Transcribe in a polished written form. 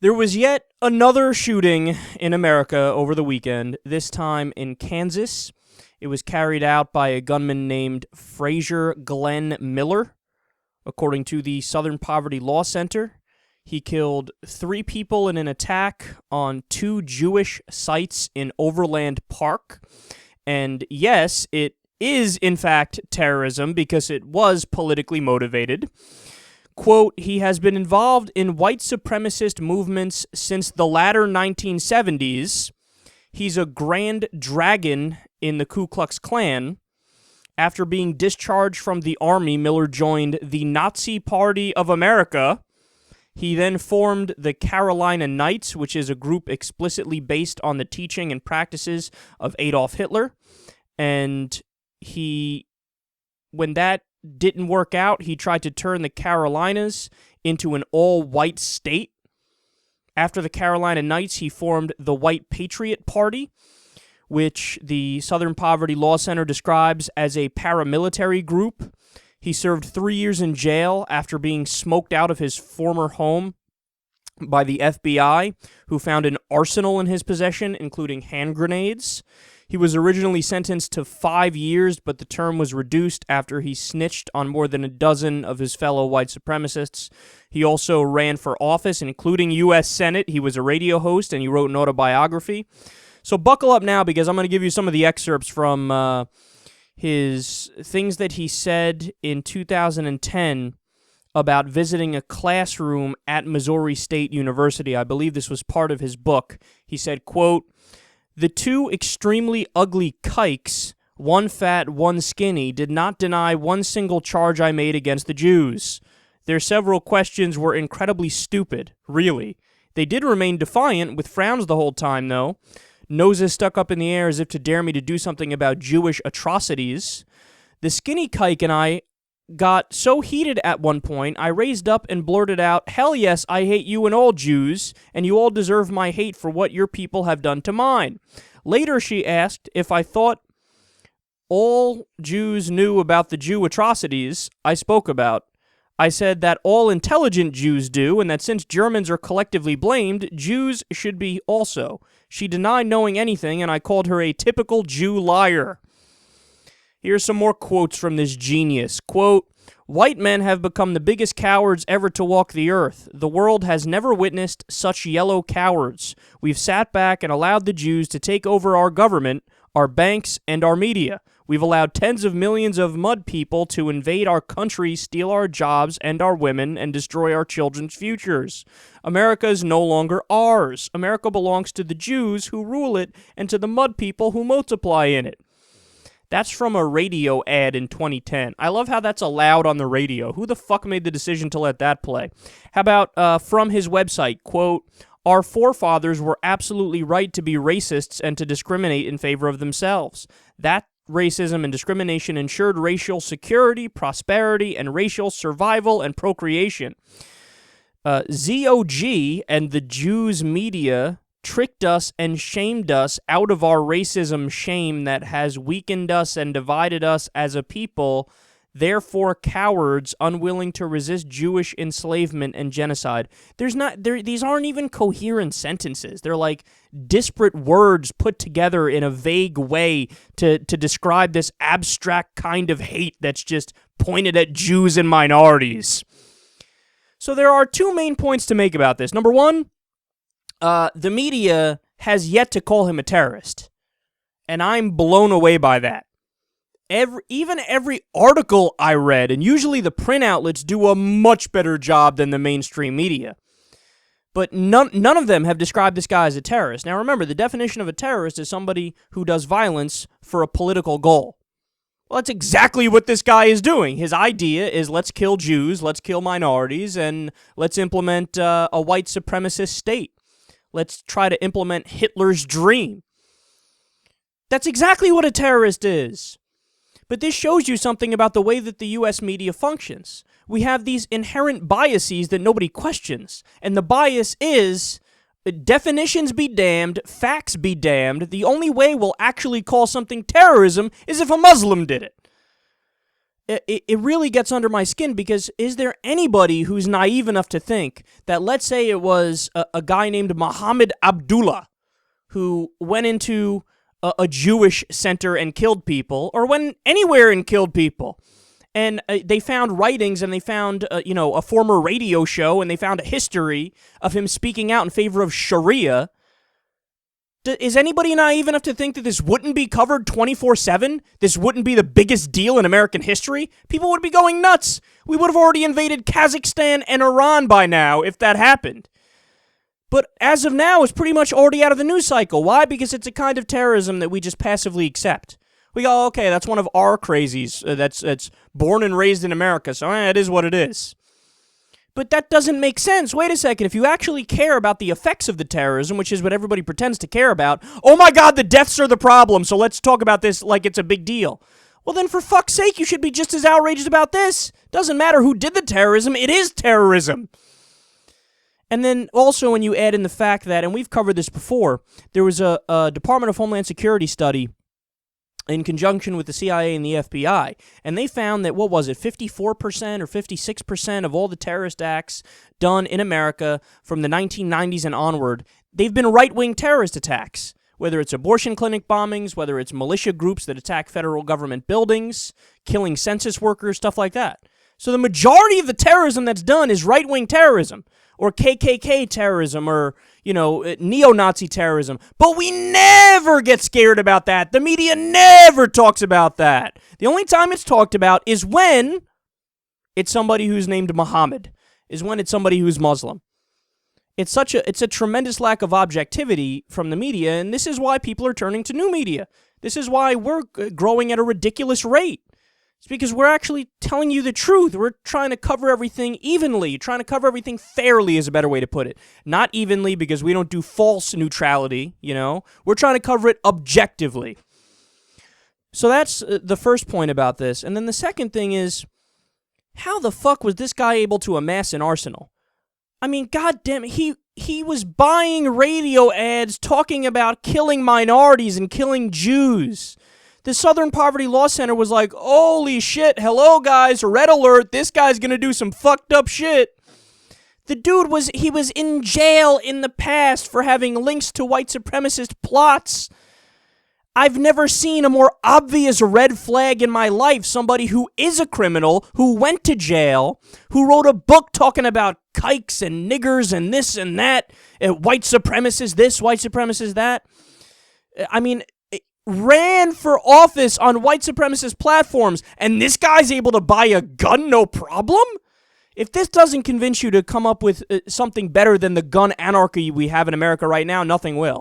There was yet another shooting in America over the weekend, this time in Kansas. It was carried out by a gunman named Frazier Glenn Miller. According to the Southern Poverty Law Center, he killed 3 people in an attack on 2 Jewish sites in Overland Park. And yes, it is in fact terrorism because it was politically motivated. Quote, he has been involved in white supremacist movements since the latter 1970s. He's a grand dragon in the Ku Klux Klan. After being discharged from the army, Miller joined the Nazi Party of America. He then formed the Carolina Knights, which is a group explicitly based on the teaching and practices of Adolf Hitler. And when that didn't work out, he tried to turn the Carolinas into an all-white state. After the Carolina Knights, he formed the White Patriot Party, which the Southern Poverty Law Center describes as a paramilitary group. He served 3 years in jail after being smoked out of his former home by the FBI, who found an arsenal in his possession, including hand grenades. He was originally sentenced to 5 years, but the term was reduced after he snitched on more than a dozen of his fellow white supremacists. He also ran for office, including U.S. Senate. He was a radio host, and he wrote an autobiography. So buckle up now, because I'm going to give you some of the excerpts from his things that he said in 2010 about visiting a classroom at Missouri State University. I believe this was part of his book. He said, quote, the 2 extremely ugly kikes, one fat, one skinny, did not deny one single charge I made against the Jews. Their several questions were incredibly stupid, really. They did remain defiant, with frowns the whole time, though. Noses stuck up in the air as if to dare me to do something about Jewish atrocities. The skinny kike and I got so heated at one point, I raised up and blurted out, hell yes, I hate you and all Jews, and you all deserve my hate for what your people have done to mine. Later, she asked if I thought all Jews knew about the Jew atrocities I spoke about. I said that all intelligent Jews do, and that since Germans are collectively blamed, Jews should be also. She denied knowing anything, and I called her a typical Jew liar. Here's some more quotes from this genius. Quote, white men have become the biggest cowards ever to walk the earth. The world has never witnessed such yellow cowards. We've sat back and allowed the Jews to take over our government, our banks, and our media. We've allowed tens of millions of mud people to invade our country, steal our jobs and our women, and destroy our children's futures. America is no longer ours. America belongs to the Jews who rule it and to the mud people who multiply in it. That's from a radio ad in 2010. I love how that's allowed on the radio. Who the fuck made the decision to let that play? How about from his website, quote, our forefathers were absolutely right to be racists and to discriminate in favor of themselves. That racism and discrimination ensured racial security, prosperity, and racial survival and procreation. ZOG and the Jews media tricked us and shamed us out of our racism shame that has weakened us and divided us as a people, therefore cowards unwilling to resist Jewish enslavement and genocide. These aren't even coherent sentences. They're like disparate words put together in a vague way to describe this abstract kind of hate that's just pointed at Jews and minorities. So there are 2 main points to make about this. Number 1, the media has yet to call him a terrorist, and I'm blown away by that. Even every article I read, and usually the print outlets do a much better job than the mainstream media, but none of them have described this guy as a terrorist. Now remember, the definition of a terrorist is somebody who does violence for a political goal. Well, that's exactly what this guy is doing. His idea is let's kill Jews, let's kill minorities, and let's implement a white supremacist state. Let's try to implement Hitler's dream. That's exactly what a terrorist is. But this shows you something about the way that the U.S. media functions. We have these inherent biases that nobody questions. And the bias is, definitions be damned, facts be damned. The only way we'll actually call something terrorism is if a Muslim did it. it really gets under my skin, because is there anybody who's naive enough to think that, let's say it was a guy named Muhammad Abdullah who went into a Jewish center and killed people, or went anywhere and killed people, and they found writings, and they found a former radio show, and they found a history of him speaking out in favor of Sharia. Is anybody naive enough to think that this wouldn't be covered 24/7? This wouldn't be the biggest deal in American history? People would be going nuts. We would have already invaded Kazakhstan and Iran by now if that happened. But as of now, it's pretty much already out of the news cycle. Why? Because it's a kind of terrorism that we just passively accept. We go, okay, that's one of our crazies that's born and raised in America, so it is what it is. But that doesn't make sense. Wait a second. If you actually care about the effects of the terrorism, which is what everybody pretends to care about, oh my God, the deaths are the problem, so let's talk about this like it's a big deal. Well, then for fuck's sake, you should be just as outraged about this. Doesn't matter who did the terrorism, it is terrorism. And then also when you add in the fact that, and we've covered this before, there was a Department of Homeland Security study in conjunction with the CIA and the FBI, and they found that, 54% or 56% of all the terrorist acts done in America from the 1990s and onward, they've been right-wing terrorist attacks, whether it's abortion clinic bombings, whether it's militia groups that attack federal government buildings, killing census workers, stuff like that. So the majority of the terrorism that's done is right-wing terrorism, or KKK terrorism, or, neo-Nazi terrorism. But we never get scared about that. The media never talks about that. The only time it's talked about is when it's somebody who's named Muhammad, is when it's somebody who's Muslim. It's a tremendous lack of objectivity from the media, and this is why people are turning to new media. This is why we're growing at a ridiculous rate. It's because we're actually telling you the truth. We're trying to cover everything evenly. Trying to cover everything fairly is a better way to put it. Not evenly, because we don't do false neutrality, We're trying to cover it objectively. So that's the first point about this. And then the second thing is, how the fuck was this guy able to amass an arsenal? I mean, goddamn it, he was buying radio ads talking about killing minorities and killing Jews. The Southern Poverty Law Center was like, holy shit, hello guys, red alert, this guy's gonna do some fucked up shit. The dude was in jail in the past for having links to white supremacist plots. I've never seen a more obvious red flag in my life. Somebody who is a criminal, who went to jail, who wrote a book talking about kikes and niggers and this and that, white supremacists this, white supremacists that. I mean, ran for office on white supremacist platforms, and this guy's able to buy a gun no problem? If this doesn't convince you to come up with something better than the gun anarchy we have in America right now, nothing will.